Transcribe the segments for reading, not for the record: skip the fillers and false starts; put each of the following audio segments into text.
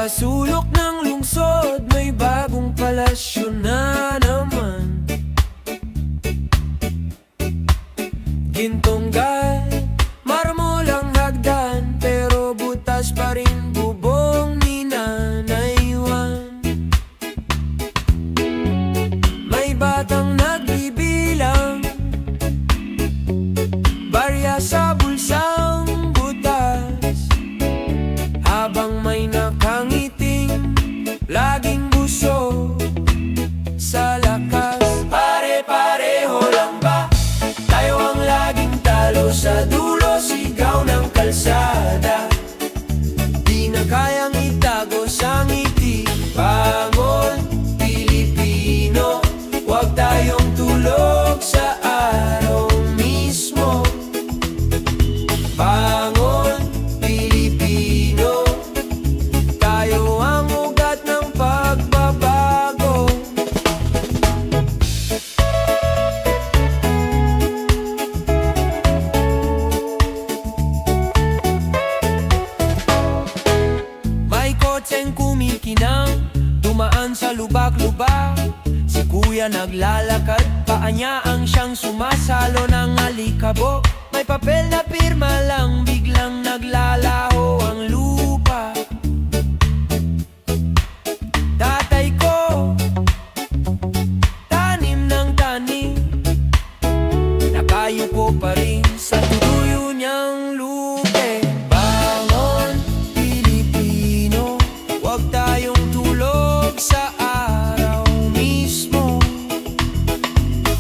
sulok ng lungsod may bagong palasyo na naman. Gintonggal, marmolang hagdan, pero butas pa rin bubong ni nanaywan. May batang nagbibilang, barya sa bulsang butas, habang may nakangiting laging busog sa lakas. Pare-pareho lang ba? Tayo ang laging talo sa dulo, sigaw ng kalsada. Di na kayang itago sa ngiti. Bangon, Pilipino, huwag tayong tulog sa araw mismo. Bangon, Pilipino, tayo ang ugat ng pagbabago. May kotseng kumikinang, dumaan sa lubak-lubak. Si kuya naglalakad, paa niya ang siyang sumasalo ng alikabok. May papel na pirma lang, biglang naglalaho ang lupa. Tatay ko, tanim ng tanim, nakayuko pa rin sa tuyo niyang lupe. Bangon, Pilipino, huwag tayong tulog sa araw mismo.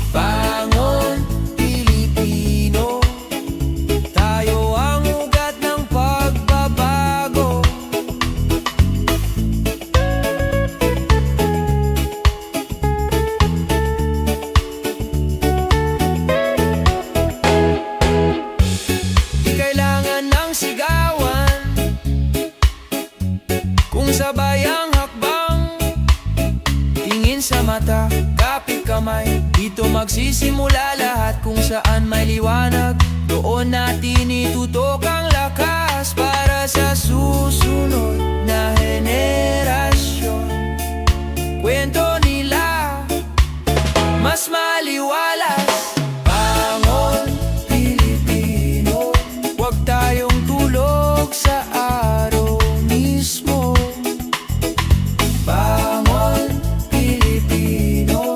Bangon, Pilipino, tayo ang ugat ng pagbabago. Di kailangan ng sigawan, kung sabay ang hakbang, tingin sa mata, kapit kamay, dito magsisimula lahat. Kung saan may liwanag, doon natin itutok ang lakas para sa susunod na henerasyon. Kwento nila mas maliwalas. Bangon, Pilipino, huwag tayong tulog sa araw mismo. Bangon, Pilipino,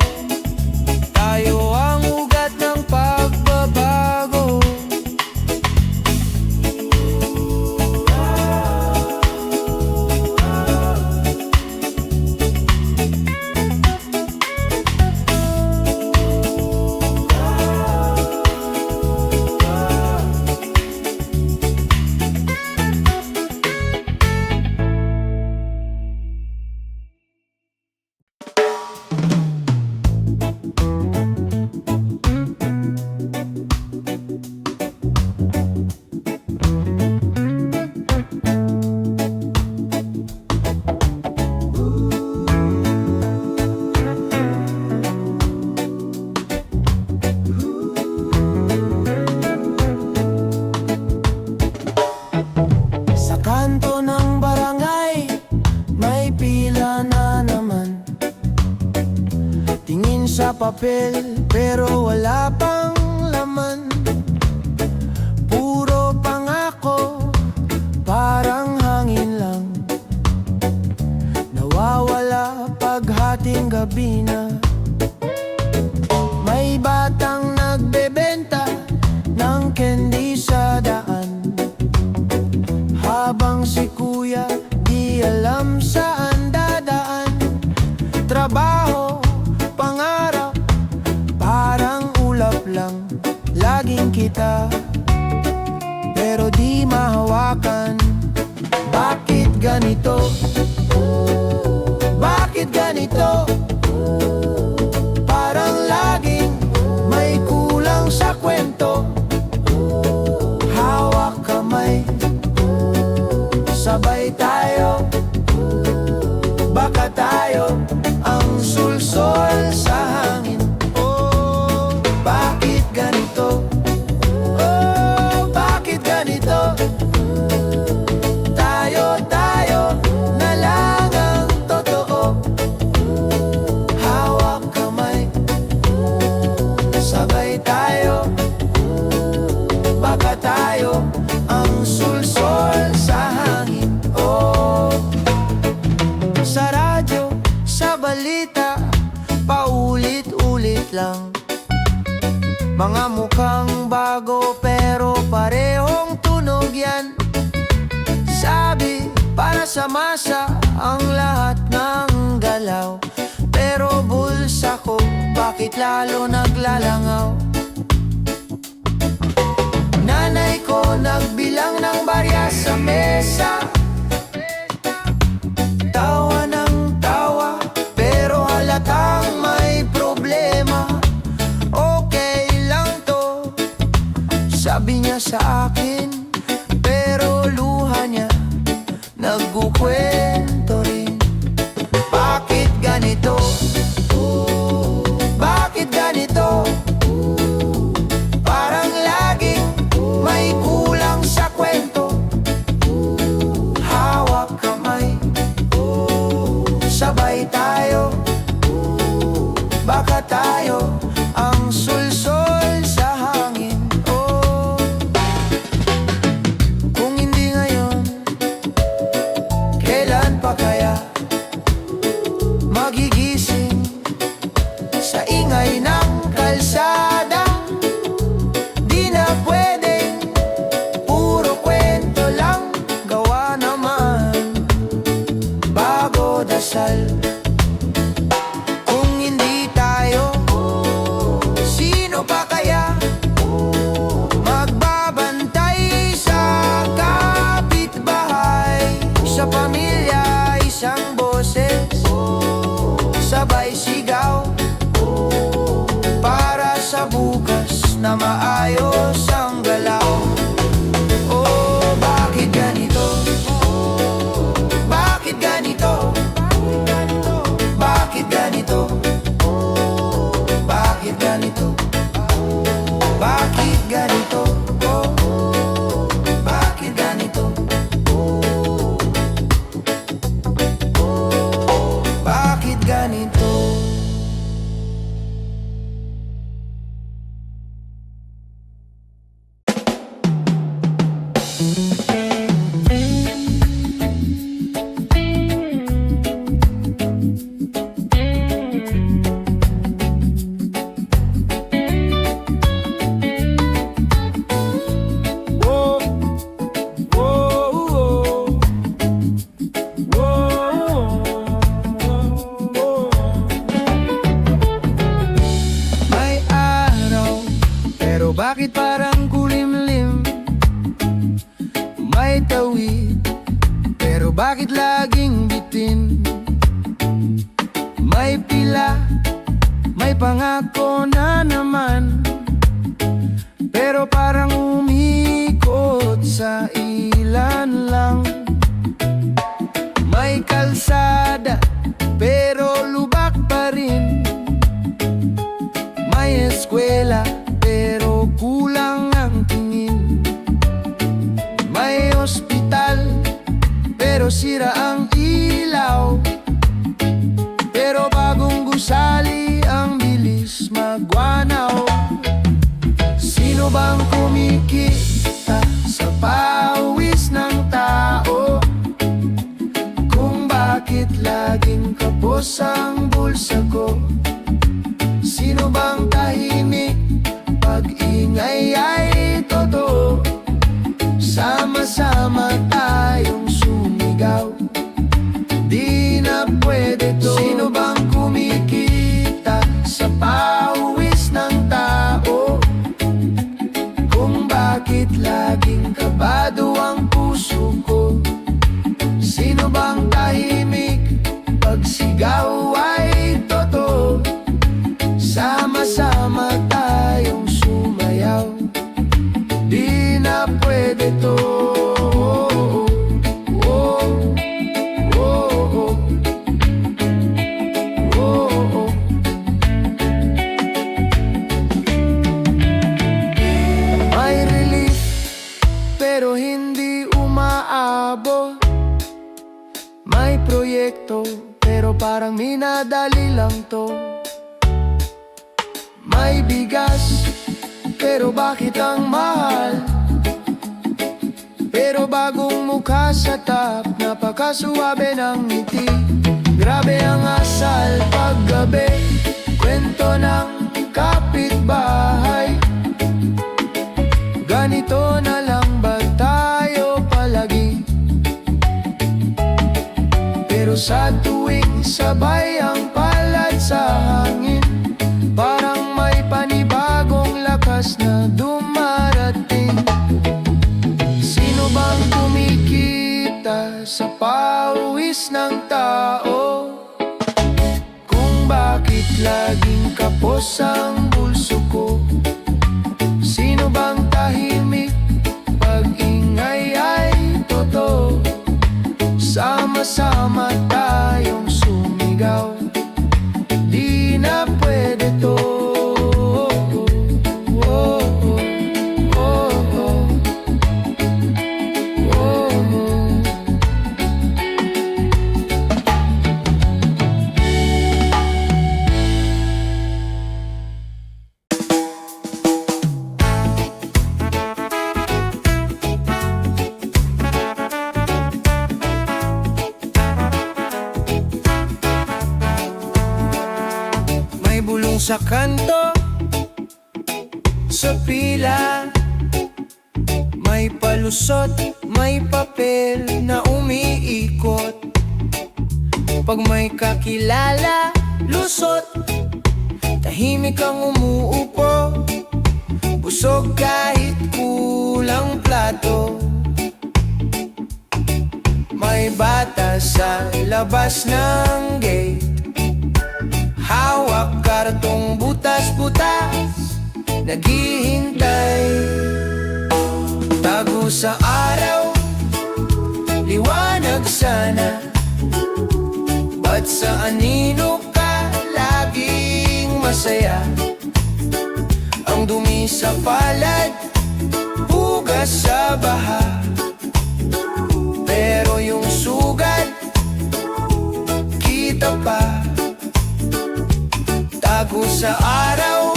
tayo ang ugat ng pagbabago. Sa kanto ng barangay, may pila na naman. Tingin sa papel, pero wala pang laman. Puro pangako, parang hangin lang. Nawawala paghating gabi na. May batang nagbebenta ng candy sa daan, habang si kuya di alam saan dadaan. Trabaho, pangarap, parang ulap lang. Laging kita, pero di mahawakan. Bakit ganito? Bakit ganito? Parang laging may kulang sa kwento. Hawak kamay, sabay tayo, baka tayo ang sulsol sa hangin. Oh, bakit ganito? Oh, bakit ganito? Tayo na lang. lang. Mga mukhang bago pero parehong tunog yan. Sabi para sa masa ang lahat ng galaw, pero bulsa ko bakit lalo naglalangaw? Nanay ko nagbilang ng barya sa mesa, tawa ng tawa pero halatang may problema. Okay lang to, sabi niya sa akin, pero luha niya nagkukwento rin. Bakit ganito? Bakit ganito? Parang laging may kulang sa kwento. Hawak kamay, sabay tayo, baka tayo ang sulsol sa hangin. Oh, kung hindi ngayon, kailan pa kaya magigising sa ingay ng kalsada? Di na pwedeng puro kwento lang, gawa naman bago dasal. Kung hindi tayo, sino pa kaya magbabantay sa kapitbahay? Sa pamilya, isang boses, sabay sigaw, para sa bukas na maayos ang galaw. Oh, bakit ganito? Bakit ganito? Bakit ganito? Bakit ganito? Bakit ganito? Oh, bakit ganito? Bakit ganito? Bakit parang kulimlim? May tawid, pero bakit laging bitin? May pila, may pangako na naman, pero parang umikot sa ilan lang. May kalsada, pero lubak pa rin. May eskwela, pero kulang ang tingin. May ospital, pero sira ang ilaw, pero bagong gusali ang bilis magwanaw. Sino bang kumikita sa pawis ng tao? Kung bakit laging kapos ang bulsa ko? Sino bang tahimik pag-ingay ay totoo? Sama-sama tayong sumigaw, di na pwede to. Sino bang kumikita sa pawis ng tao? Kung bakit laging kabado ang puso ko? Sino bang tahimik pag-sigaw ay totoo? Sama-sama tayong sumayaw, di na pwede to. May relief, pero hindi umaabot. May proyekto, pero parang minadali lang to. May bigas, pero bakit ang mahal? Pero bagong mukha sa top, napakasuwabe ng ngiti. Grabe ang asal paggabi, kwento ng kapitbahay. Ganito na lang ba tayo palagi? Pero sa tuwing sabay ang palad sa hangin, parang may panibagong lakas na dumarating. Sino bang kumikita sa pawis ng tao? Kung bakit laging kapos ang bulso ko? Sino bang tahimik pag ingay ay totoo? Sama-sama tayong sumigaw, di na pwede to. Sa kanto, sa pila, may palusot, may papel na umiikot. Pag may kakilala, lusot, tahimik ang umuupo, busog kahit kulang plato. May bata sa labas ng gate, hawak kartong butas-butas, naghihintay. Tago sa araw, liwanag sana, ba't sa anino ka laging masaya? Ang dumi sa palad, hugas sa baha, pero yung sugat, kita pa. Tago sa araw,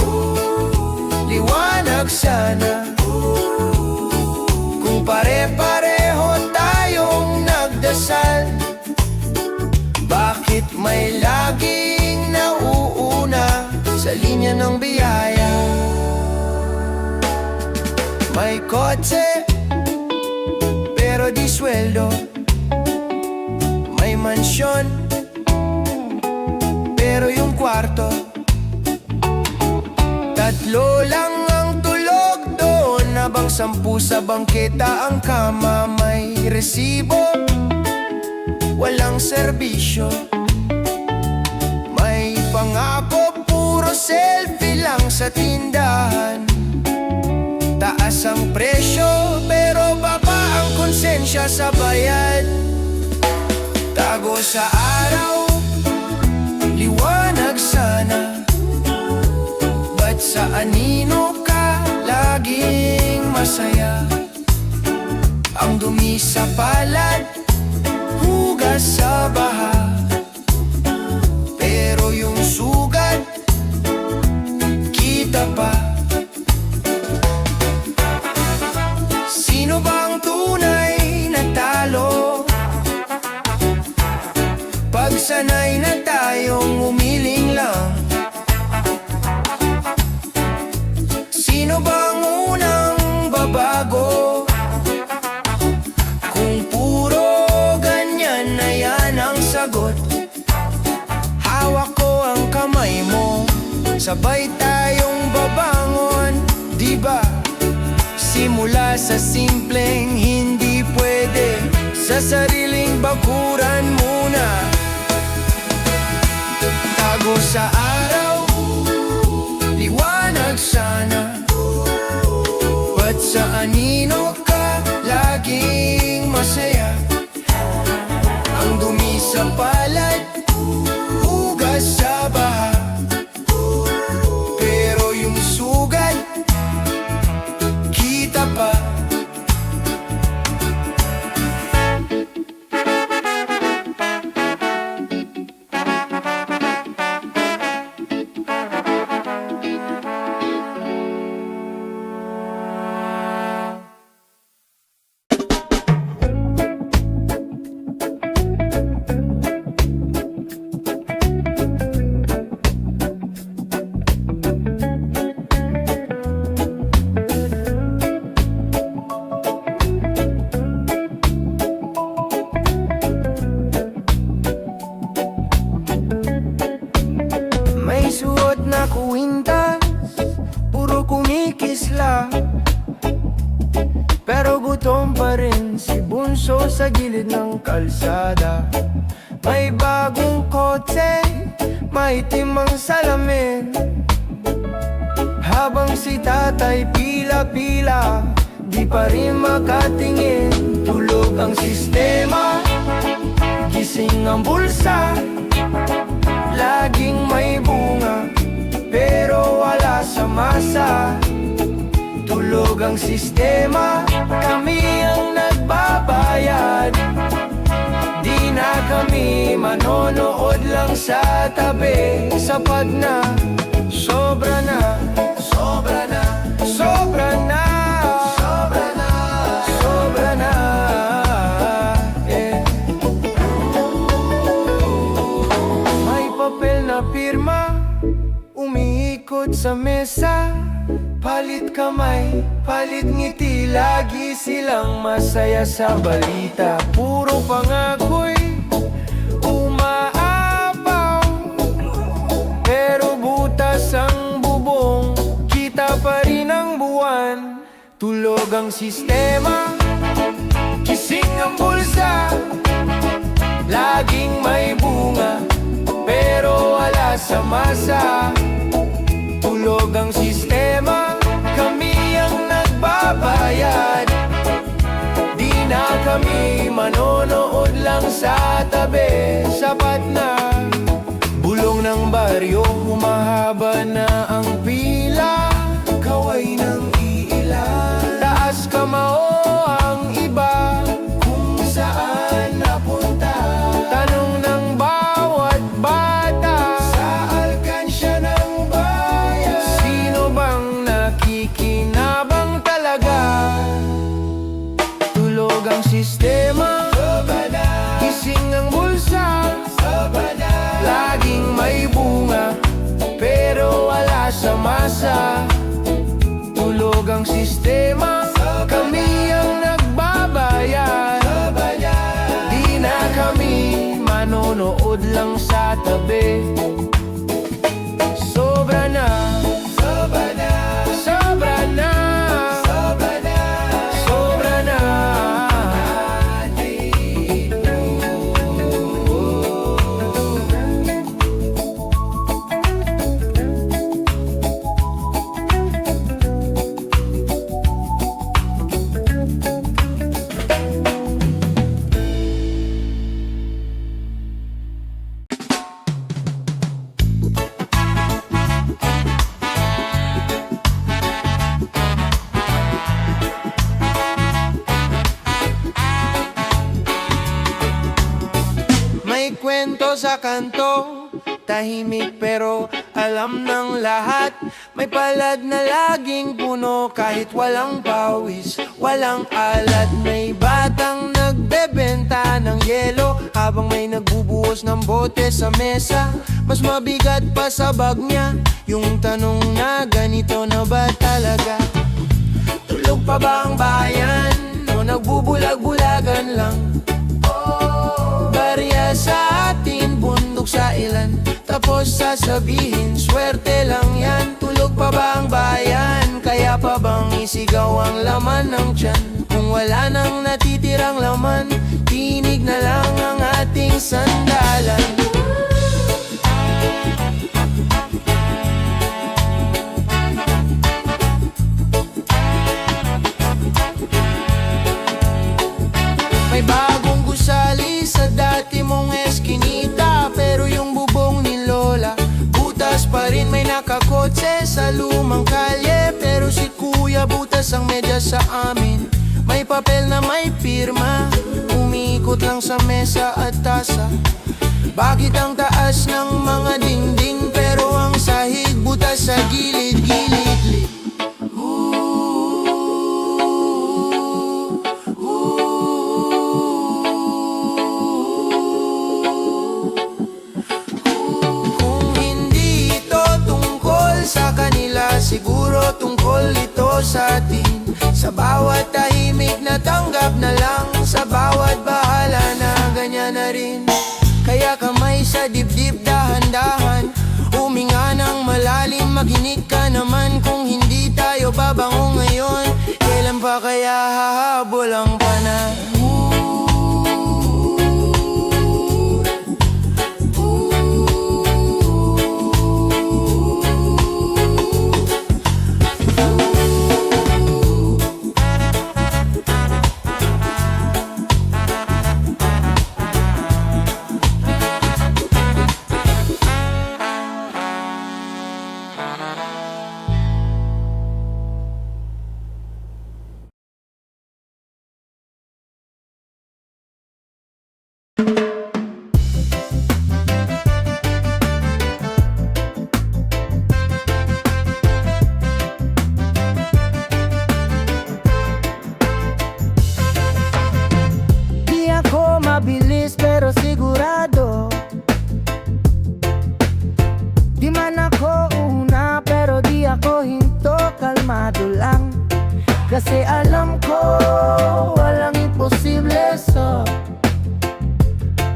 liwanag sana, kung pare-pareho tayong nagdasal, bakit may laging nauuna sa linya ng biyaya? May kotse, pero di sweldo. May mansyon, pero yung kwarto, tatlo lang ang tulog doon, habang 10 sa bangketa ang kama. May resibo, walang serbisyo. May pangako, puro selfie lang sa tindahan. Taas ang presyo, pero baba ang konsensya sa bayad. Tago sa araw, liwanag sana, ba't sa anino ka laging masaya? Ang dumi sa palad, hugas sa baha, pero yung sugat, kita pa. Sino bang tunay na talo? Pag sanay na tayong umiling lang, sino bang unang babago? Kung puro ganyan na yan ang sagot, hawak ko ang kamay mo, sabay tayong babangon, di ba? Simula sa simpleng hindi pwede, sa sariling bakuran muna. Tago sa araw, liwanag sana, ba't sa anino ka laging masaya? Ang dumi sa palad, hugas sa baha, pero yung sugat, kita pa. pero gutom pa rin si Bunso sa gilid ng kalsada. May bagong kotse, maitim ang salamin, habang si tatay pila-pila, di pa rin makatingin. Tulog ang sistema, gising ang bulsa, laging may bunga, pero wala sa masa. Tulog ang sistema, kami ang nagbabayad. Di na kami manonood lang sa tabi. Sapat na, sobra na, sobra na, sobra na, sobra na, sobra na, yeah. May papel na pirma, umiikot sa mesa. Palit kamay, palit ngiti, lagi silang masaya sa balita. Puro pangako'y umaapaw, pero butas ang bubong, kita pa rin ang buwan. Tulog ang sistema, gising ang bulsa, laging may bunga, pero wala sa masa. Tulog ang sistema, kami ang nagbabayad. Di na kami manonood lang sa tabi. Sapat na, bulong ng baryo, humahaba na ang pila. Kaway ng iilan, taas kamao ang iba, kung saan napunta. Tanong ng bawat bata, sa alkansya ng bayan, sino bang nakikinabang talaga? Tulog ang sistema, gising ang bulsa, laging may bunga, pero wala sa masa. Tulog ang sistema, kami ang nagbabayad. Di na kami manonood lang sa tabi. Sobra na, sobra na, sobra na, sobra na, sobra na. May kwento sa kanto, tahimik pero alam ng lahat. May palad na laging puno kahit walang pawis, walang alat. May batang nagbebenta ng yelo habang may nagbubuhos ng bote sa mesa. Mas mabigat pa sa bag niya yung tanong na ganito na ba talaga? Tulog pa ba ang bayan o nagbubulag-bulagan lang? Barya sa atin, bundok sa ilan, tapos sasabihin, swerte lang yan. Tulog pa ba ang bayan? Kaya pa bang isigaw ang laman ng tiyan? Kung wala nang natitirang laman, tinig na lang ang ating sandalan. May bagong gusali sa dati mong eskinita, pero yung bubong ni Lola butas pa rin. May nakakotse sa lumang kalye, pero si Kuya butas ang medyas sa amin. May papel na may pirma, umiikot lang sa mesa at tasa. Bakit ang taas ng mga dingding, pero ang sahig butas sa gilid-gilid? Siguro tungkol ito sa atin. Sa bawat tahimik na tanggap na lang, sa bawat bahala na ganyan na rin. Kaya kamay sa dibdib, dahan-dahan, huminga ng malalim, maginig ka naman. Kung hindi tayo babango ngayon, kailan pa kaya hahabol ang panahon? Di ako mabilis pero sigurado, di man ako una pero di ako hinto, kalmado lang. Kasi alam ko walang imposible, so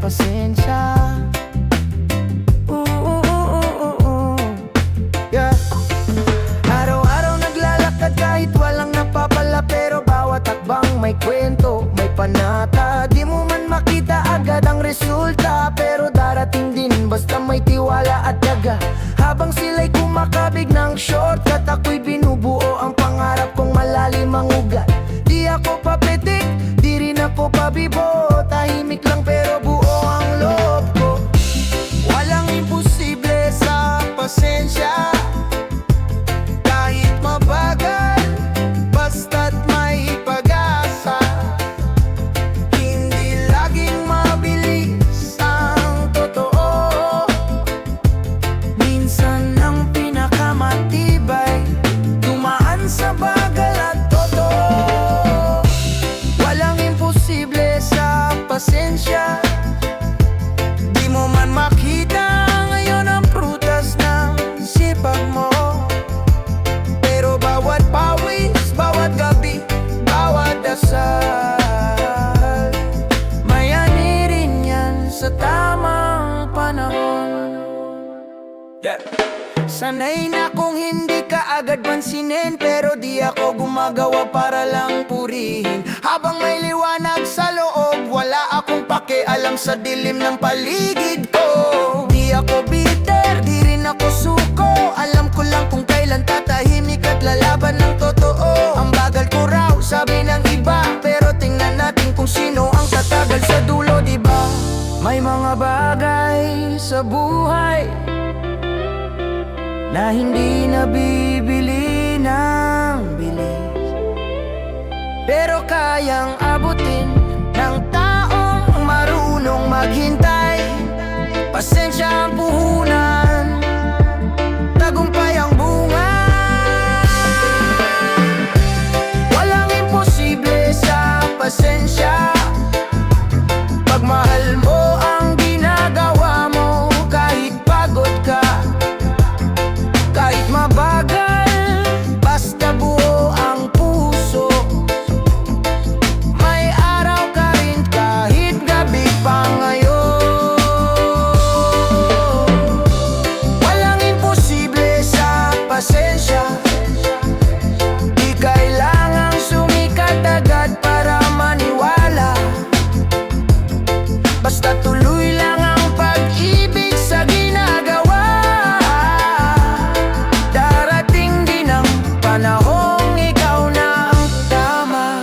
pasensya. Yeah. Araw-araw naglalakad kahit walang napapala, pero bawat hakbang may kwento, may panata. Di mo man makita agad ang resulta, pero darating din basta may tiwala at tiyaga. Habang sila'y kumakabig ng shortcut, ako'y binubuo ang pangarap kong malalim ang ugat. Di ako papitik, di rin ako pabibo, tahimik lang pero buo ang loob ko. Walang imposible sa pasensya, kahit mabagal, basta't may pag-asa. Hindi laging mabilis ang totoo, minsan ang pinakamatibay dumaan sa bagal at totoo. Walang imposible sa pasensya, di mo man makita ngayon ang prutas ng sipag mo, pero bawat pawis, bawat gabi, bawat dasal, may ani rin yan sa tamang panahon. Sanay na kung hindi ka agad pansinin, pero di ako gumagawa para lang purihin. Habang may liwanag sa loob, wala akong pakialam sa dilim ng paligid ko. Di ako bitter, di rin ako suko, alam ko lang kung kailan tatahimik at lalaban ng totoo. Ang bagal ko raw, sabi ng iba, pero tingnan natin kung sino ang tatagal sa dulo, diba? May mga bagay sa buhay na hindi nabibili ng bilis, pero kayang abutin ng taong marunong maghintay. Pasensya ang puhunan, tagumpay ang bunga. Walang imposible sa pasensya, pagmahal mo ang ginagawa mo, kahit pagod ka, kahit mabagal, basta buo ang puso. May araw ka rin kahit gabi pa ngayon. Walang imposible sa pasensya, di kailangang sumikat agad para maniwala, basta tuloy lang ang pag-ibig sa ginagawa. Darating din ang panahong ikaw na ang tama.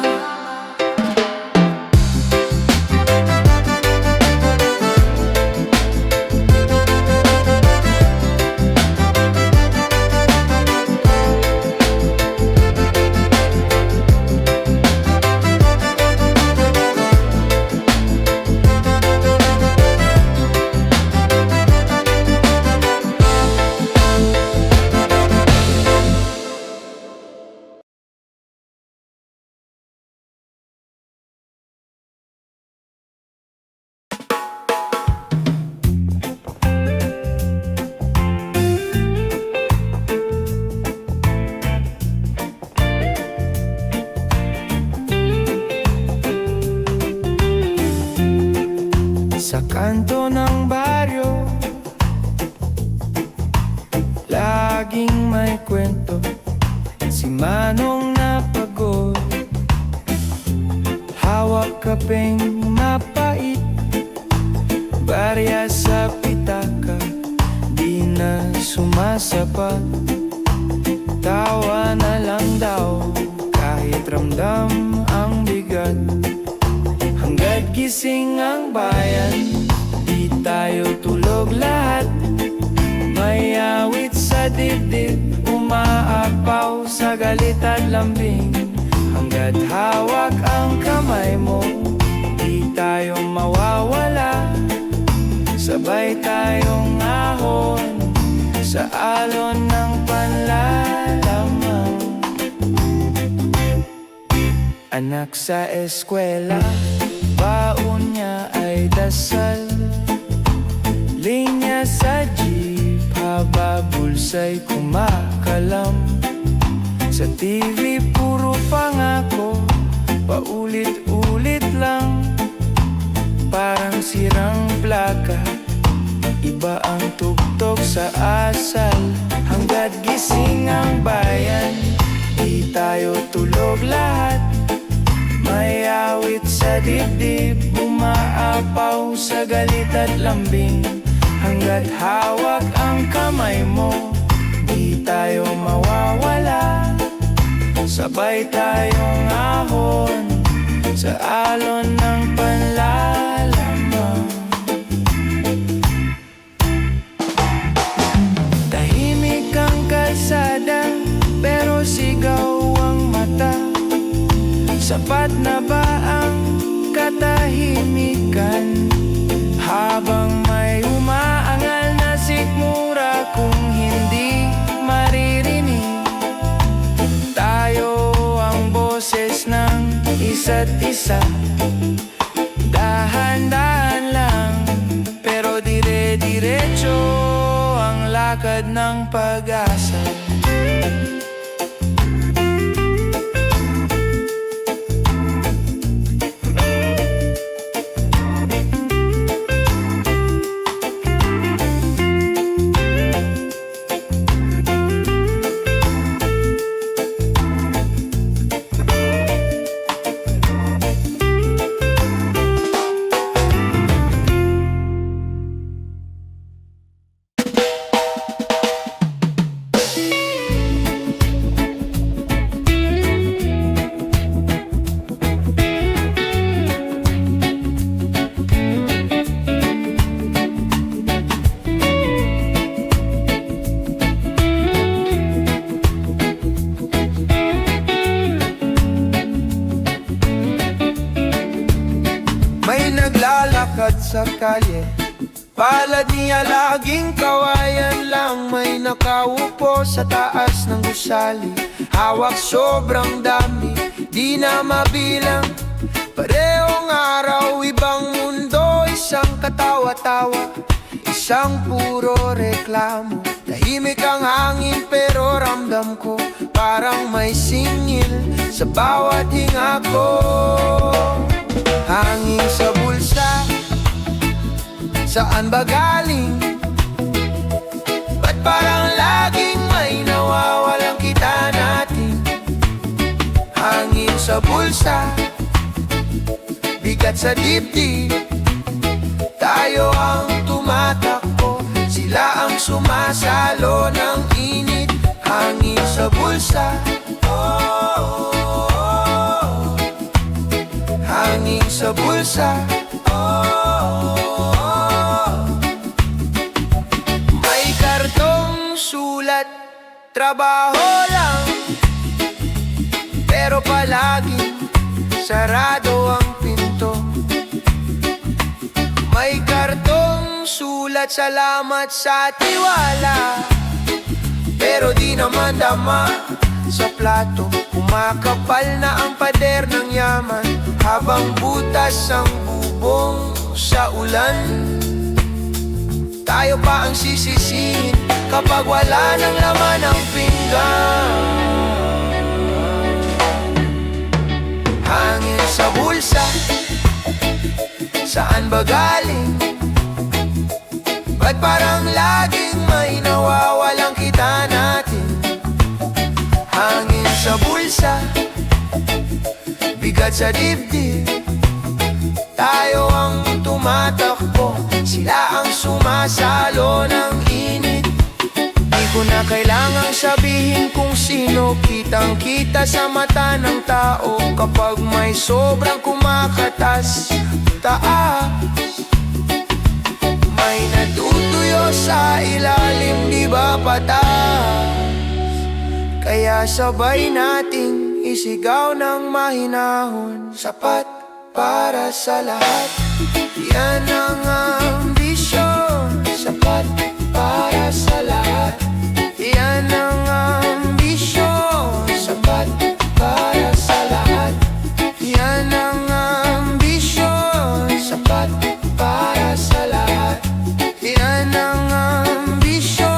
Sa kanto ng baryo, laging may kwento si Manong na pagod. hawak kapeng mapait, barya sa pitaka, di na sumasapat. Tawa na lang daw, kahit ramdam ang bigat. Hanggat gising ang bayan, di tayo tulog lahat. May awit sa dibdib, umaapaw sa galit at lambing. Hanggat hawak ang kamay mo, di tayo mawawala. Sabay tayong ahon sa alon ng panlalamang. Anak sa eskwela, baon niya ay dasal. Linya sa jeep, haba bulsa'y kumakalam. Sa TV puro pangako, paulit-ulit lang. Parang sirang plaka, iba ang tugtog sa asal. Hanggat gising ang bayan, di tayo tulog lahat. May awit sa dibdib, umaapaw sa galit at lambing. Hanggat hawak ang kamay mo, di tayo mawawala. Sabay tayong ahon sa alon ng panlalamang. Tahimik ang kalsada, pero sigaw ang mata. Sapat na ba ang katahimikan? Habang may umaangal na sikmura, kung hindi maririnig, tayo ang boses ng isa't isa. Dahan-dahan lang, pero dire-diretso ang lakad ng pag-asa. May naglalakad sa kalye, palad niya laging kawayan lang. May nakaupo sa taas ng gusali, hawak sobrang dami, di na mabilang. Parehong araw, ibang mundo, isang katawa-tawa, isang puro reklamo. Tahimik ang hangin pero ramdam ko, parang may singil sa bawat hinga ko. Hangin sa bulsa, saan ba galing? Ba't parang laging may nawawalang kita natin? Hangin sa bulsa, bigat sa dibdib, tayo ang tumatakbo, sila ang sumasalo ng init. Hangin sa bulsa, hangin sa bulsa, may kartong sulat, trabaho lang, pero palaging sarado ang pinto. May kartong sulat, salamat sa tiwala, pero di naman dama sa plato. Kumakapal na ang pader ng yaman, habang butas ang bubong sa ulan. Tayo pa ang sisisihin kapag wala ng laman ang pinggan. Hangin sa bulsa, saan ba galing? Ba't parang laging may nawawalang kita natin? Hangin sa bulsa, bigat sa dibdib, tayo ang tumatakbo, sila ang sumasalo ng init. Di ko na kailangang sabihin kung sino, kitang-kita sa mata ng tao kapag may sobrang kumakatas taas. May natutuyo sa ilalim, di ba patas? Kaya sabay nating isigaw ng mahinahon, sapat para sa lahat. Yan ang ambisyon, sapat para sa lahat. Yan ang ambisyon, sapat para sa lahat. Yan ang ambisyon, sapat para sa lahat. Yan ang ambisyon.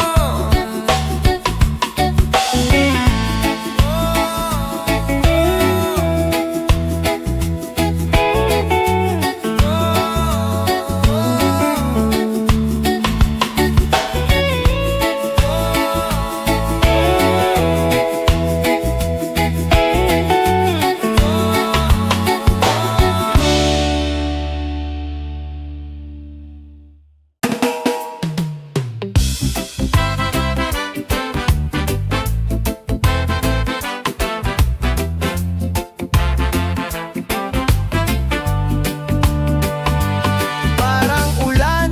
Parang ulan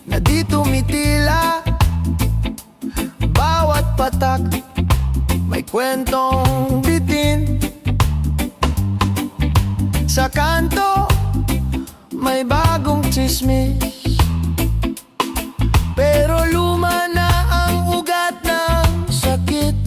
na di tumitila, bawat patak may kwentong bitin. Sa kanto may bagong tsismis, pero luma na ang ugat ng sakit.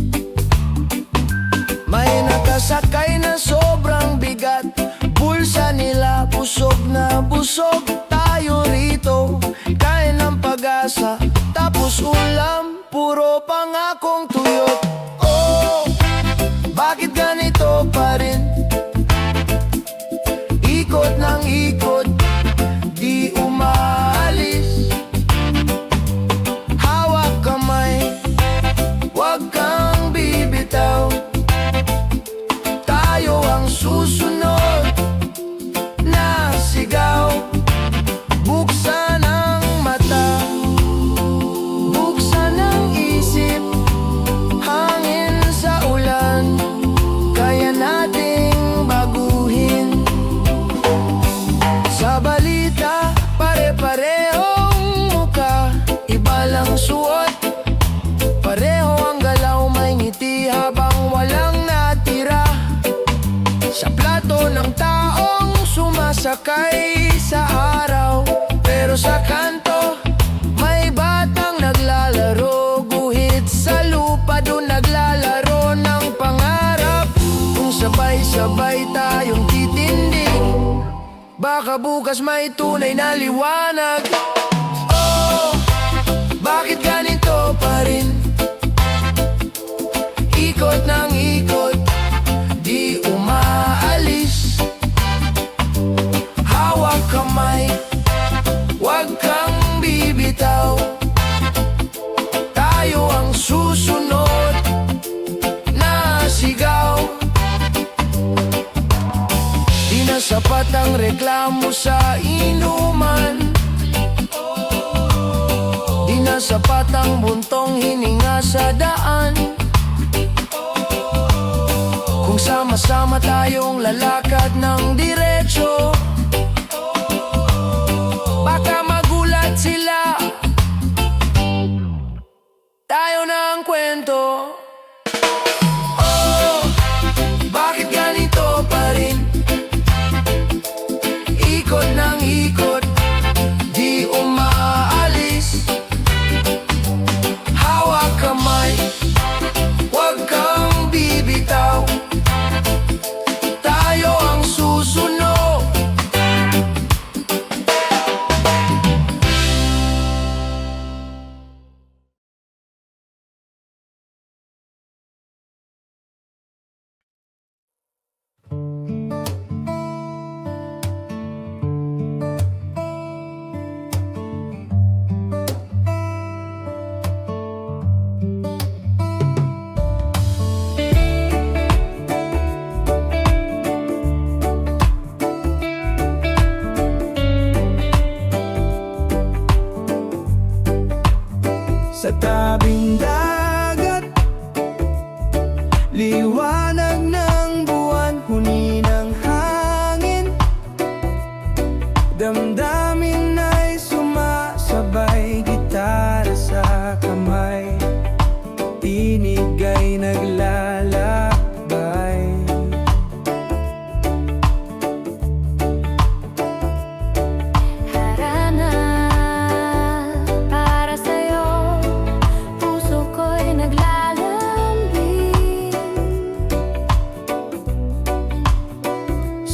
May nakasakay na sobrang bigat, bulsa nila busog na busog. Tayo rito, kain ng pag-asa, tapos ulam, puro pangakong tuyot. Oh, bakit ganito pa rin? Ikot ng ikot, di umaalis. Hawak kamay, wag kang bibitaw. Tayo ang susunod na sigaw. Buksan ang mata, buksan ang isip. Hangin sa ulan, kaya nating baguhin. Sa balita, pare-parehong muka, iba lang suot, pareho ang galaw, may ngiti habang walang natira. Sa plato ng taong sumasakay sa araw, pero sa kanto may batang naglalaro. Guhit sa lupa, doon naglalaro ng pangarap. Kung sabay-sabay tayong titindig, baka bukas may tunay na liwanag. Oh, bakit ganito pa rin? Ikot ng ikot, di umaalis. Hawak kamay, wag kang bibitaw. Tayo ang susunod na sigaw. Di na sapat ang reklamo sa inuman, di na sapat ang buntong hininga sa daan. Kung sama-sama tayong lalakad ng diretso, baka magulat sila, tayo na ang kwento. Oh, bakit ganito pa rin? Ikot ng ikot, di umaalis. Hawak kamay, wag kang bibitaw. Tayo ang susunod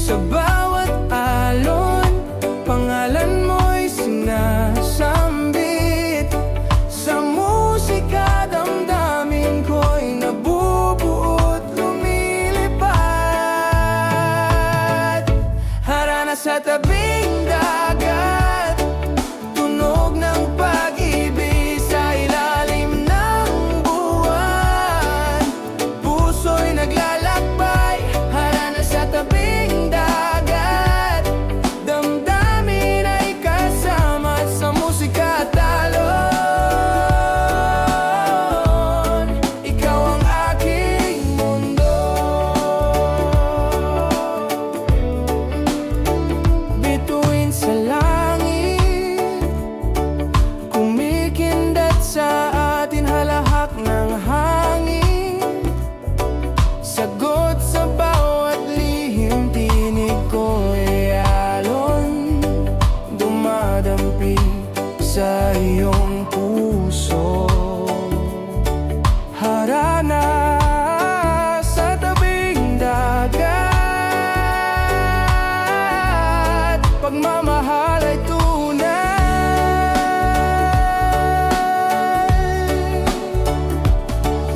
Sa bawat alon, pangalan mo'y sinasambit. Sa musika, damdamin ko'y nabubuot, lumilipad. Harana sa tabing dagat, tunog ng pag-ibig sa ilalim ng buwan. Puso'y naglalakbay, harana sa tabing dagat. Damdamin ay kasama sa musika at alon. Ikaw ang aking mundo. Bituin sa langit, kumikindat sa atin halahak ng hangin. Sagot sa bawat lihim, tinig ko'y alon. Dumadampi sa iyong puso. Harana sa tabing dagat, pagmamahal ay tunay.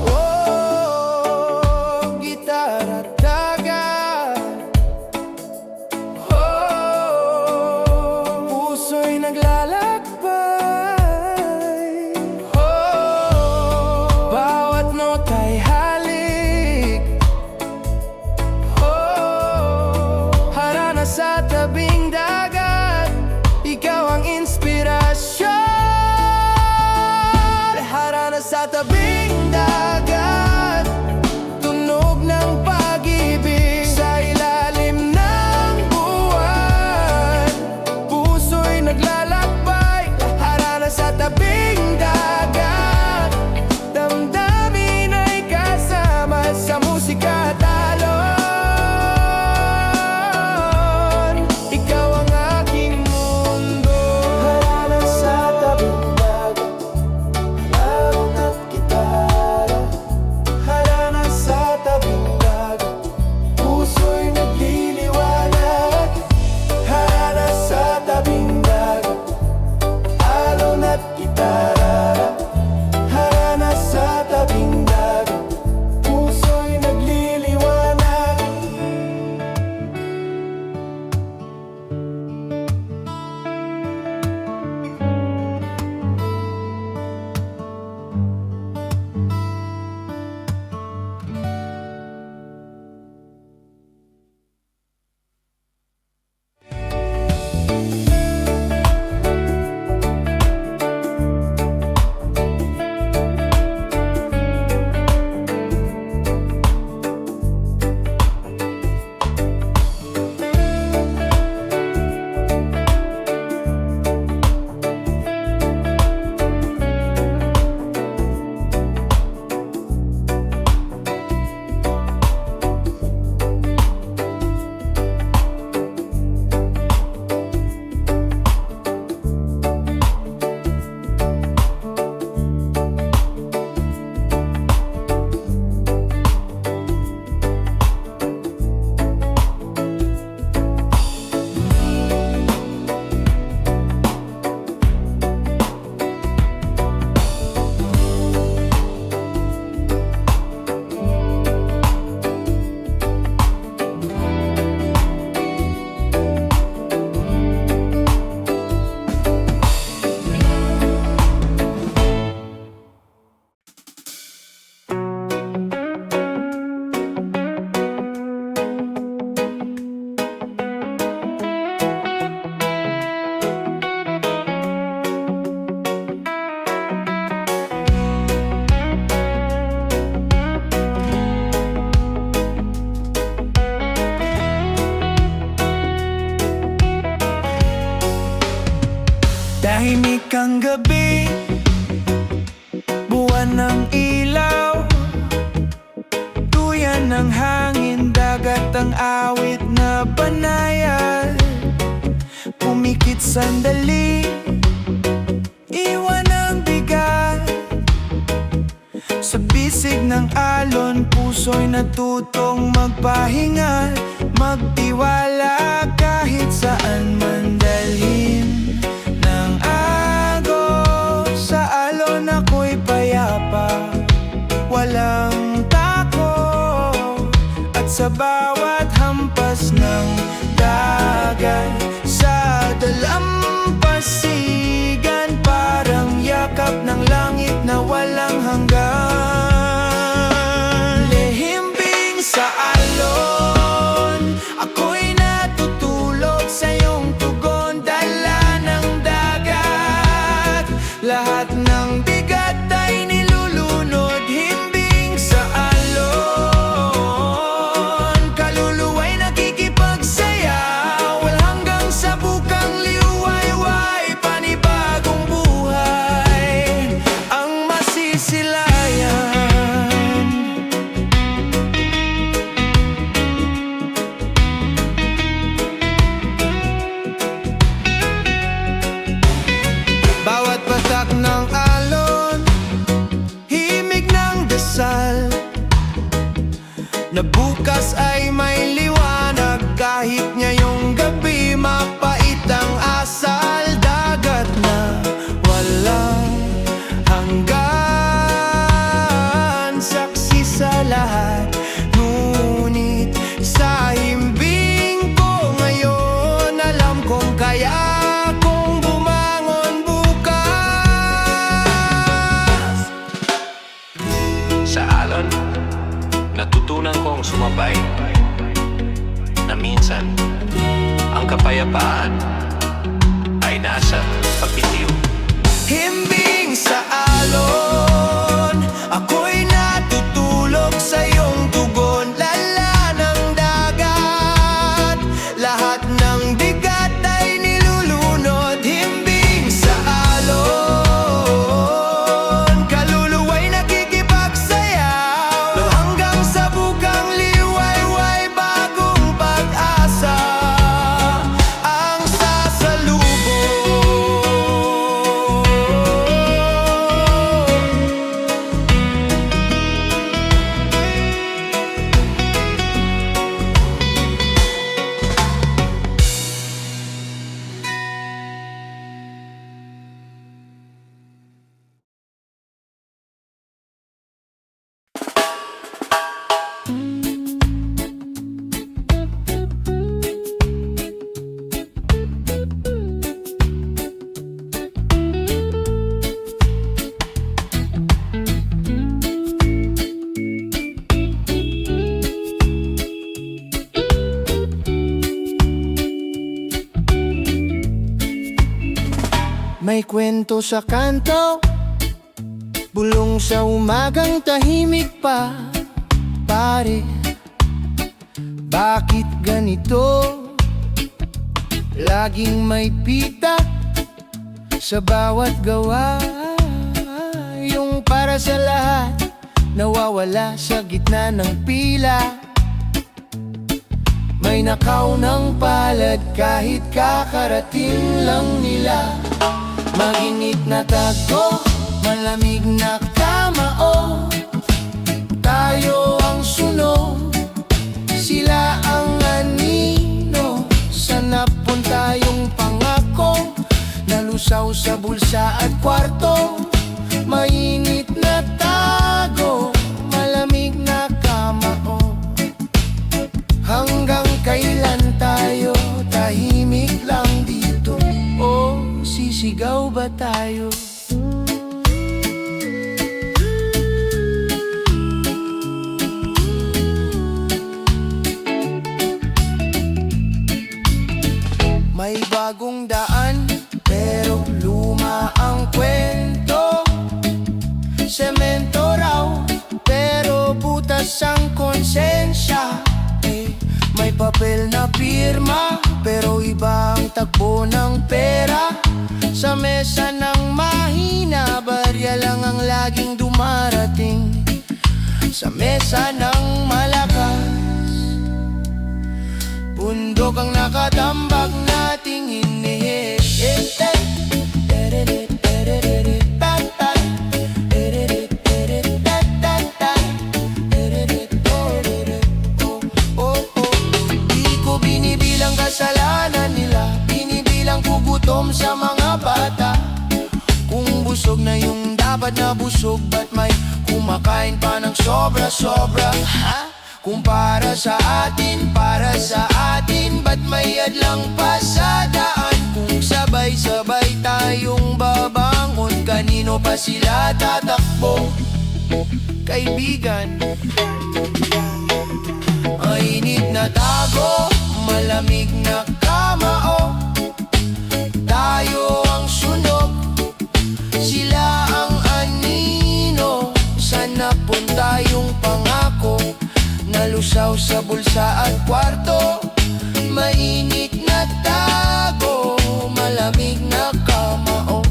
Oh, gitara at dagat. Oh, puso'y naglalakbay. Oh, bawat nota'y halik. Oh, harana sa tabing dagat, ikaw ang inspirasyon. Harana sa tabing dagat, tunog ng pag-ibig sa ilalim ng buwan. Puso'y naglalakbay, harana sa tabing dagat. Damdamin ay kasama sa musika at alon. Ikaw ang aking mundo. Harana sa tabing dagat, alon at gitara. Harana sa tabing dagat, puso'y nagliliwanag. Harana sa tabing dagat, alon at gitara. Harana sa tabing dagat, puso'y nagliliwanag. Tahimik ang gabi, buwan ng ilaw, tuyan ng hangin, dagat ang awit na banayad. Pumikit sandali, iwan ang bigat. Sa bisig ng alon, puso'y natutong magpahinga, magtiwala sa bawat hampas ng dagat. Sa dalampasigan, parang yakap ng langit na walang hanggan. Lehimbing sa alon, ako'y natutulog sa iyong tugon. Dala ng dagat, lahat ng bigat ay nilulunod. Himbing sa alon, kaluluwa'y nakikipagsayaw. Hanggang sa bukang liwayway, panibagong buhay ang masisilayan. Bawat patak ng alon, himig ng dasal, na bukas ay may liwanag. Kahit ngayong gabi mapait ang asal. Dagat na walang hanggan, saksi sa lahat. Ngunit sa himbing ko ngayon, alam kong kaya kong bumangon bukas. Sa alon, natutunan kong sumabay, na minsan ang kapayapaan ay nasa pagbitiw. Himbing sa alon, ako'y natutulog sa iyong tugon. Lala ng dagat, lahat ng bigat ay nilulunod. Himbing sa alon, kaluluwa'y nakikipagsayaw. Hanggang sa bukang liwayway, bagong pag-asa ang sasalubong. May kwento sa kanto, bulong sa umagang tahimik pa. Pare, bakit ganito? Laging may pita sa bawat gawa. Yung para sa lahat, nawawala sa gitna ng pila. May nakaw ng palad kahit kakarating lang nila. Maginit na tago, malamig na kamao. Tayo ang sunog, sila ang anino. Sa napunta yung pangako, nalusaw sa bulsa at kwarto. Mainit na tago, malamig na kamao. Hanggang kailan tayo tahimik lang dito? O sisigaw ba tayo? May bagong daan, pero luma ang kwento. Semento raw, pero butas ang konsensya. May papel na pirma, pero iba ang takbo ng pera. Sa mesa ng mahina, barya lang ang laging dumarating. Sa mesa ng malakas, bundok ang nakatambak nating hinihintay. Kasalanan nila, binibilang ko gutom sa mga bata. Kung busog na yung dapat na busog, ba't may kumakain pa ng sobra-sobra? Ha? Kung para sa atin, ba't may adlang pa sa daan? Kung sabay-sabay tayong babangon, kanino pa sila tatakbo? Kaibigan, mainit na tago, malamig na kamao. Tayo ang sunog, sila ang anino. Saan napunta yung pangako? Nalusaw sa bulsa at kwarto. Mainit na tago, malamig na kamao.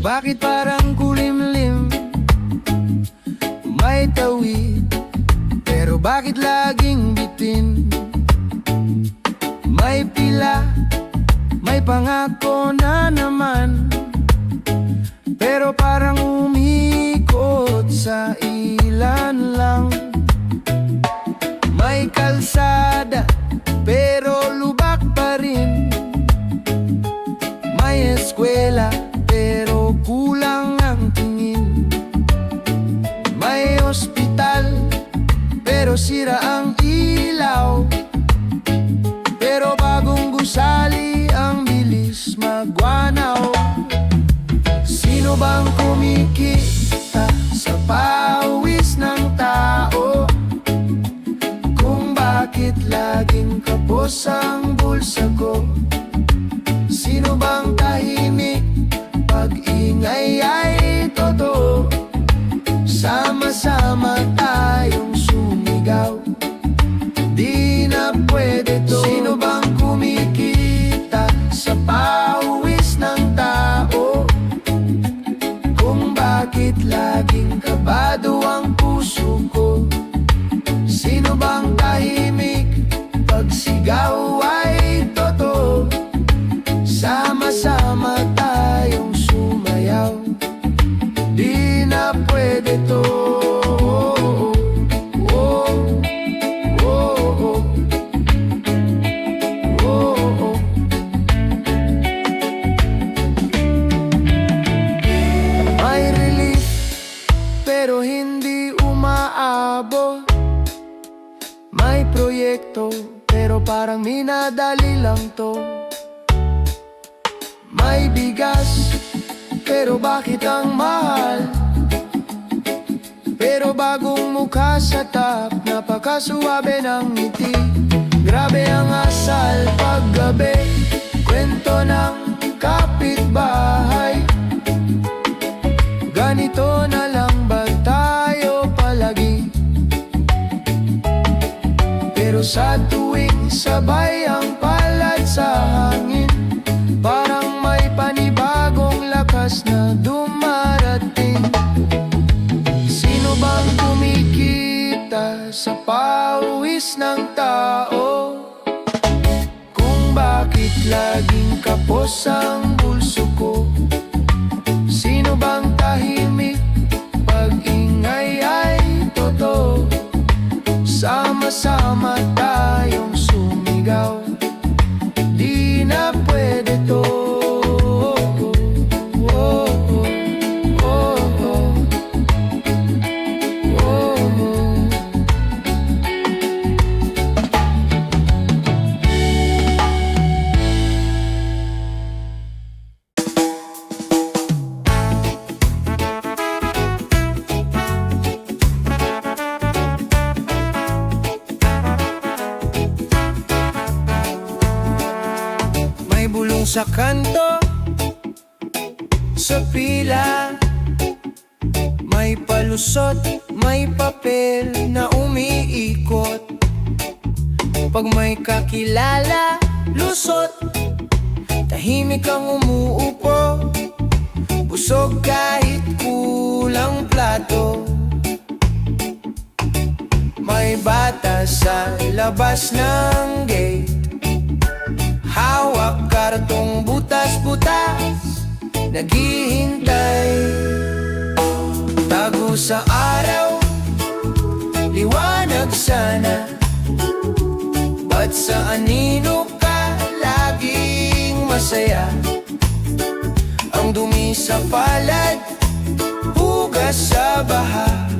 Bakit parang kulimlim? May tawid, pero bakit laging bitin? May pila, may pangako na naman, pero parang umikot sa ilan lang. May kalsada, pero lubak pa rin. May eskwela, pero kulang ang tingin. May ospital, pero sira ang ilaw. Pero bagong gusali, ang bilis magwanaw. Sino bang kumikita sa pawis ng tao? Kung bakit laging kapos ang bulsa ko? Sino bang tahimik pag ingay ay totoo? Sama-sama tayong sumigaw, di na pwede to. Sino bang kumikita sa pawis ng tao? Kung bakit laging kabado ang puso ko? Sino bang tahimik pag sigaw ay totoo? Sama-sama tayong sumayaw, di na pwede to. May relief, pero hindi umaabot. May proyekto, pero parang minadali lang to. May bigas, pero bakit ang mahal? Pero bagong mukha sa tap, napakasuwabe ng ngiti. Grabe ang asal paggabi, kwento ng kapitbahay. Ganito na lang ba tayo palagi? Pero sa tuwing sabay ang palad sa hangin, parang may panibagong lakas na dumarating. Sino bang kumikita sa pawis ng tao? Kung bakit laging kapos ang bulso ko? Sino bang tahimik pag ingay ay totoo? Sama-sama tayong sumigaw, di na pwede to. sa kanto, sa pila, may palusot, may papel na umiikot. Pag may kakilala, lusot, tahimik kang umuupo, busog kahit kulang plato. May bata sa labas ng gate, hawak kartong butas-butas, naghihintay. Tago sa araw, liwanag sana, ba't sa anino ka laging masaya? Ang dumi sa palad, hugas sa baha,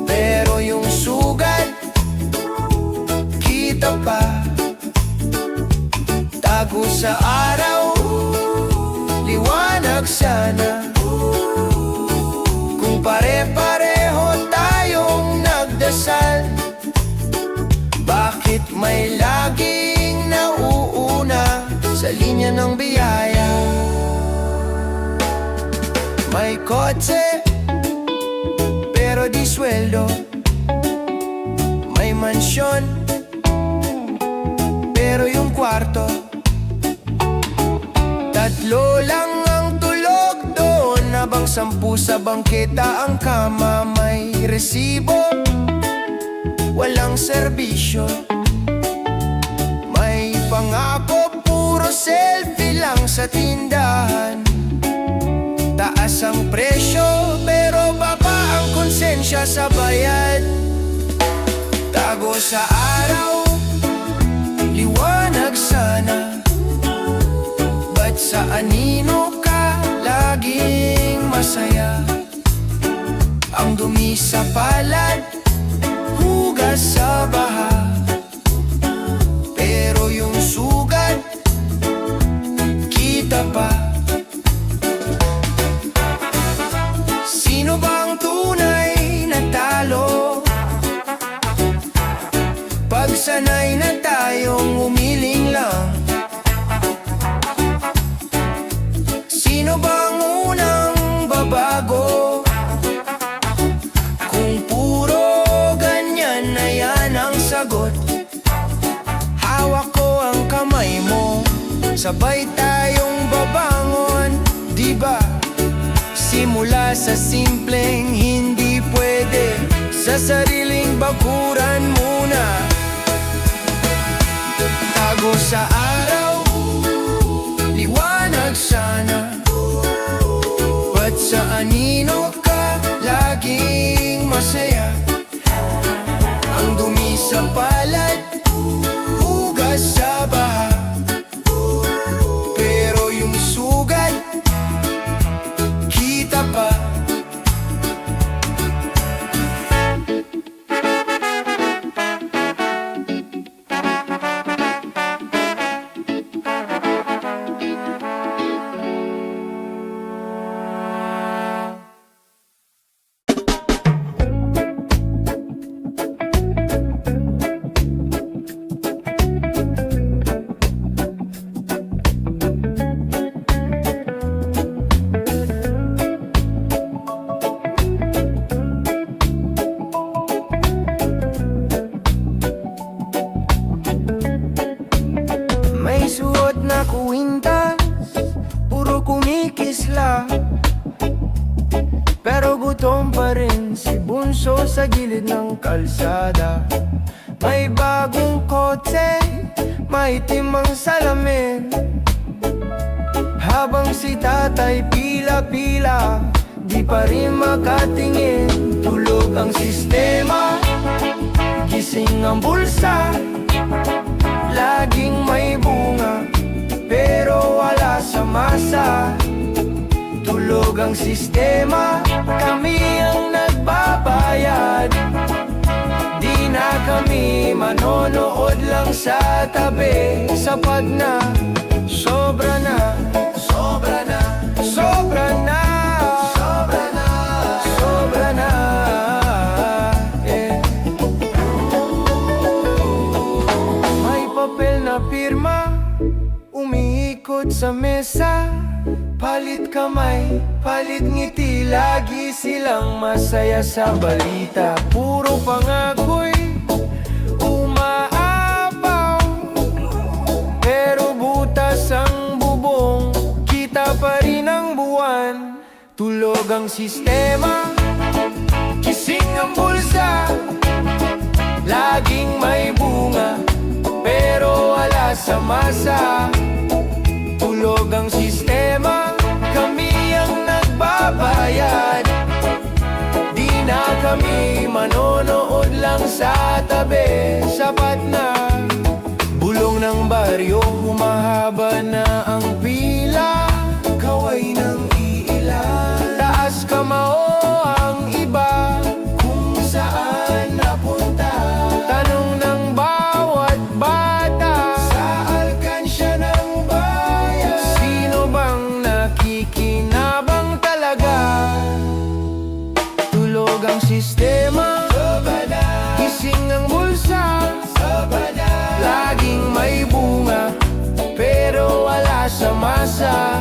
pero yung sugat, kita pa. Tago sa araw, liwanag sana, kung pare-pareho tayong nagdasal, bakit may laging nauuna sa linya ng biyaya? May kotse, pero di sweldo. May mansyon, pero yung kwarto, tatlo lang ang tulog doon, habang 10 sa bangketa ang kama. May resibo, walang serbisyo. May pangako, puro selfie lang sa tindahan. Taas ang presyo, pero baba ang konsensya sa bayad. Tago sa araw, liwanag sana, ba't sa anino ka laging masaya? Ang dumi sa palad, hugas sa baha, pero yung sugat, kita pa. Sino bang tunay na talo? Pag sanay na tayong umiling lang, sino bang unang babago? Kung puro ganyan na yan ang sagot, hawak ko ang kamay mo, sabay tayong babangon, di ba? Simula sa simpleng hindi pwede, sa sariling bakuran muna. Tago sa araw, liwanag sana, ba't sa anino ka laging masaya? Ang dumi sa palad, hugas sa baha, pero yung sugat, kita pa. May suot na kuwintas, puro kumikisla, pero gutom pa rin si Bunso sa gilid ng kalsada. May bagong kotse, may timang salamin, habang si tatay pila-pila, di pa rin makatingin. Tulog ang sistema, gising ang bulsa, laging may bunga, pero wala sa masa. Tulog ang sistema, kami ang nagbabayad. Di na kami manonood lang sa tabi. Sapat na, sobra na, sobra na, sobra na, sobra na, sobra na, yeah. May papel na pirma, umiiyak umikot sa mesa. Palit kamay, palit ngiti, lagi silang masaya sa balita. Puro pangako'y umaapaw, pero butas ang bubong, kita pa rin ang buwan. Tulog ang sistema, kising ang bulsa, laging may bunga, pero wala sa masa. Tulog ang sistema, kami ang nagbabayad. Di na kami manonood lang sa tabi. Sapat na, bulong ng baryo, humahaba na ang pila. Kaway ng iilan, taas kamao ang iba, kung saan napunta. Tanong ng bawat bata sa alkansya ng bayan, sino bang nakikinabang talaga? Tulog ang sistema, gising ang bulsa, laging may bunga, pero wala sa masa.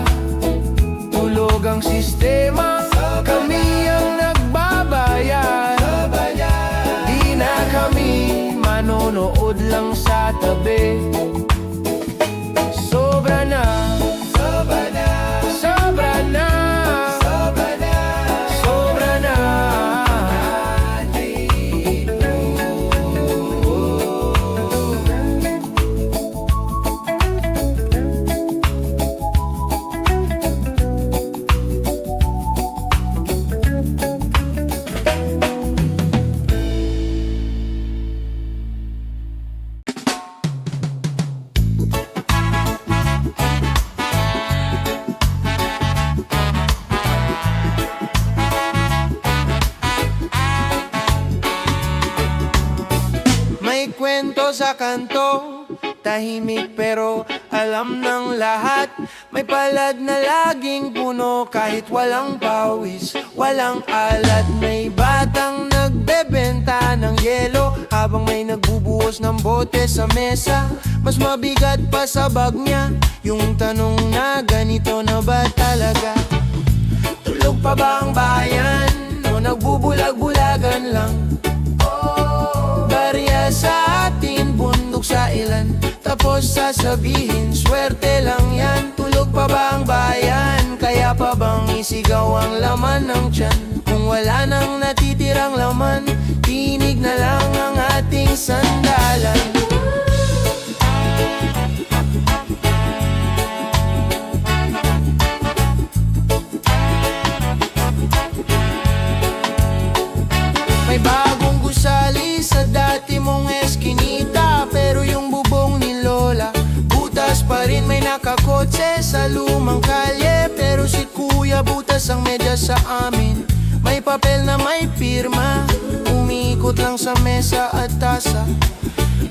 Tulog ang sistema, kami ang nagbabayad. Di na kami manonood lang sa tabi. Sobra na, sobra na, sobra na, sobra na, sobra na. May kwento sa kanto, tahimik pero alam ng lahat. May palad na laging puno kahit walang pawis, walang alat. May batang nagbebenta ng yelo habang may nagbubuhos ng bote sa mesa. Mas mabigat pa sa bag niya yung tanong na ganito na ba talaga? Tulog pa ba ang bayan o nagbubulag-bulagan lang? Barya sa atin, bundok sa ilan, tapos sasabihin, swerte lang yan. Tulog pa ba ang bayan? Kaya pa bang isigaw ang laman ng tiyan? Kung wala nang natitirang laman, tinig na lang ang ating sandalan. May bagong gusali sa dati mong eskinita, pero yung bubong ni Lola butas pa rin. May nakakotse sa lumang kalye, pero si Kuya butas ang medyas sa amin. May papel na may pirma, umikot lang sa mesa at tasa.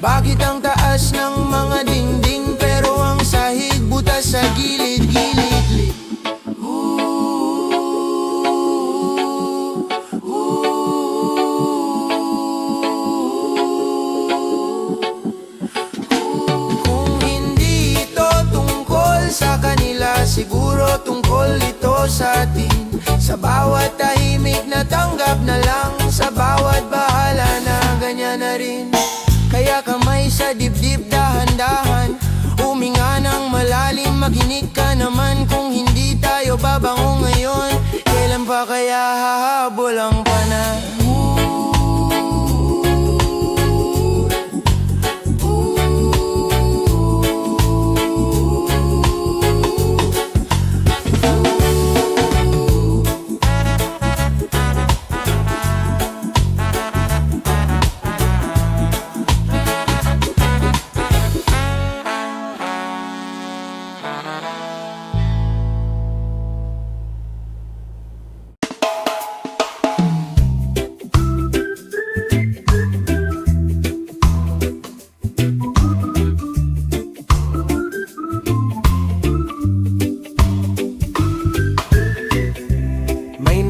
Bakit ang taas ng mga dingding, pero ang sahig butas sa gilid-gilid? Siguro tungkol ito sa atin. Sa bawat tahimik na tanggap na lang, sa bawat bahala na ganyan na rin. Kaya kamay sa dibdib, dahan-dahan, huminga ng malalim, makinig ka naman. Kung hindi tayo babango ngayon, kailan pa kaya hahabol ang panahon?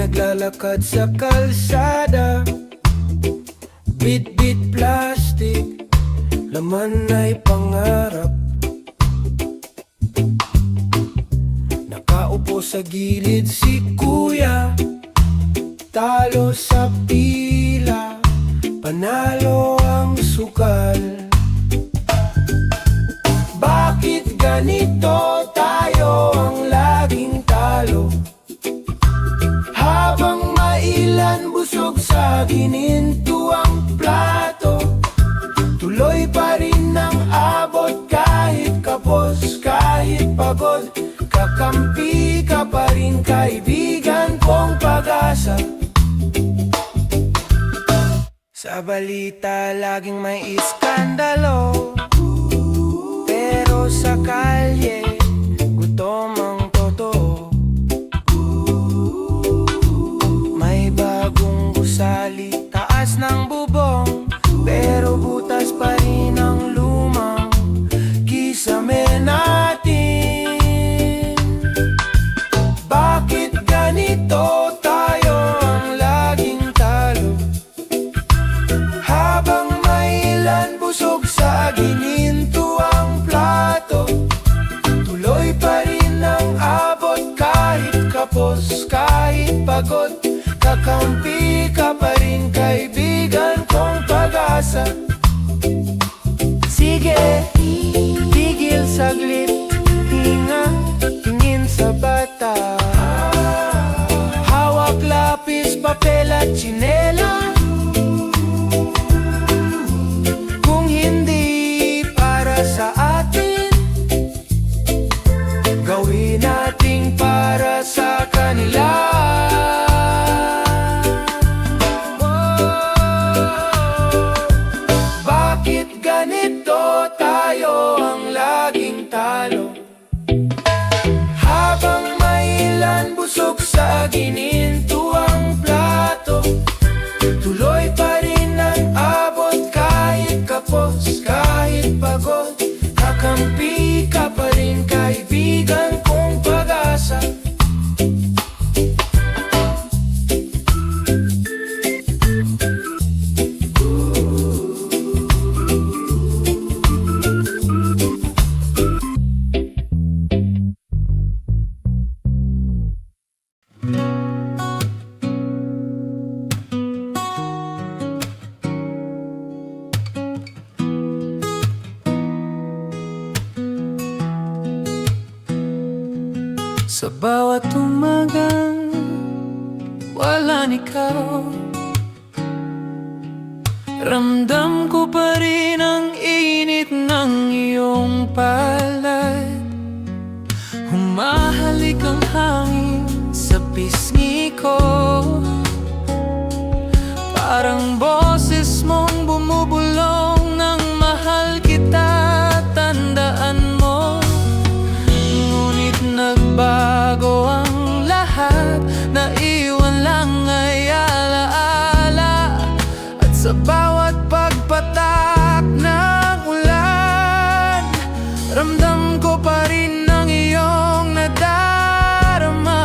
Naglalakad sa kalsada, bit-bit plastic, laman ay pangarap. sa gilid si kuya, talo sa pila, panalo ang sukal. Bakit ganito tayo ang laging talo? Habang mailan busog sa gininto ang plato, tuloy pa rin ang abot kahit kapos, kahit pagod. Kakampi ka pa rin kaibigan kong pag-asa. Sa balita laging may iskandalo, pero sa kalye gutom ang totoo. May bagong gusali, taas ng bubong, pero butas pa rin ang lumang kisame natin. Bakit ganito tayo ang laging talo? Habang mailan busog sa gininto ang plato, tuloy pa rin ang abot kahit kapos, kahit pagod. Kakampi ka pa rin kaibigan kong pag-asa. Sige, tigil saglit, hinga, tingin sa bata. Hawak lapis, papel at tsinela. Kung hindi para sa atin, gawin nating para sa kanila. Bakit ganito tayo ang laging talo? Habang mailan busog sa gininto ang plato, tuloy pa rin ang abot kahit kapos, kahit pagod. Kakampi ka pa rin kaibigan kong pag-asa. Sa bawat umagang walang ikaw, ramdam ko pa rin ang init ng iyong palad. Humahalik ang hangin sa pisngi ko, parang boses mong bumubulong ng mahal kita, tandaan mo. Ngunit nagbago ang lahat, naiwan lang ay alaala. At sa bawat pagpatak ng ulan, ramdam ko pa rin ang iyong nadarama.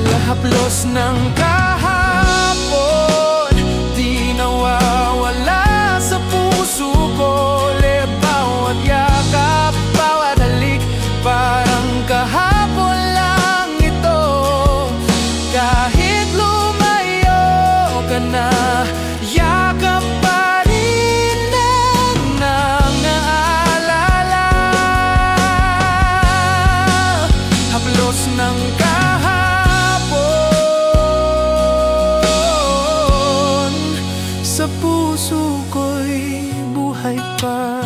Lahaplos ng kahapon, di nawawala sa puso ko. Bawat yakap, bawat halik, parang kahapon lang ito. Kahit lumayo ka na, yakap pa rin ang nangaalala. Haplos ng kahapon, sa puso ko'y buhay pa.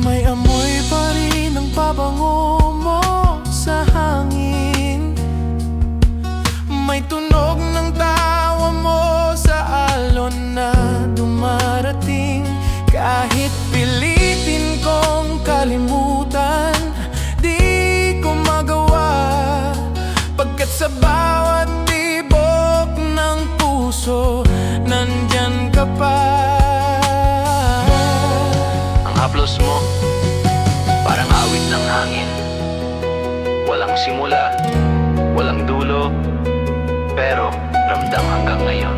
May amoy pa rin ang pabango mo sa hangin, may tunog ng tawa mo sa alon na dumarating. Kahit pilitin kong kalimutan, di ko magawa, pagkat sa bawat tibok ng puso, nandyan ka pa. Ang haplos mo, parang awit ng hangin. Walang simula, walang dulo, pero ramdam hanggang ngayon.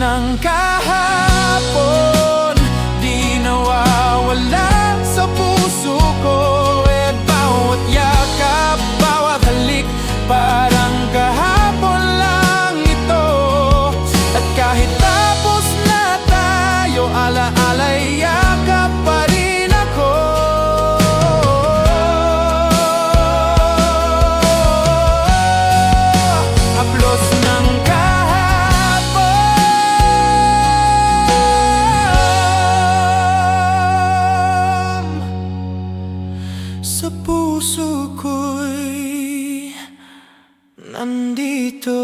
ng kahapon di nawawala sa puso ko. At bawat yakap, bawat halik, parang kahapon lang ito. At kahit tapos na tayo, ala-ala'y yakap pa rin ako. Haplos ng kahapon sa puso ko'y nandito.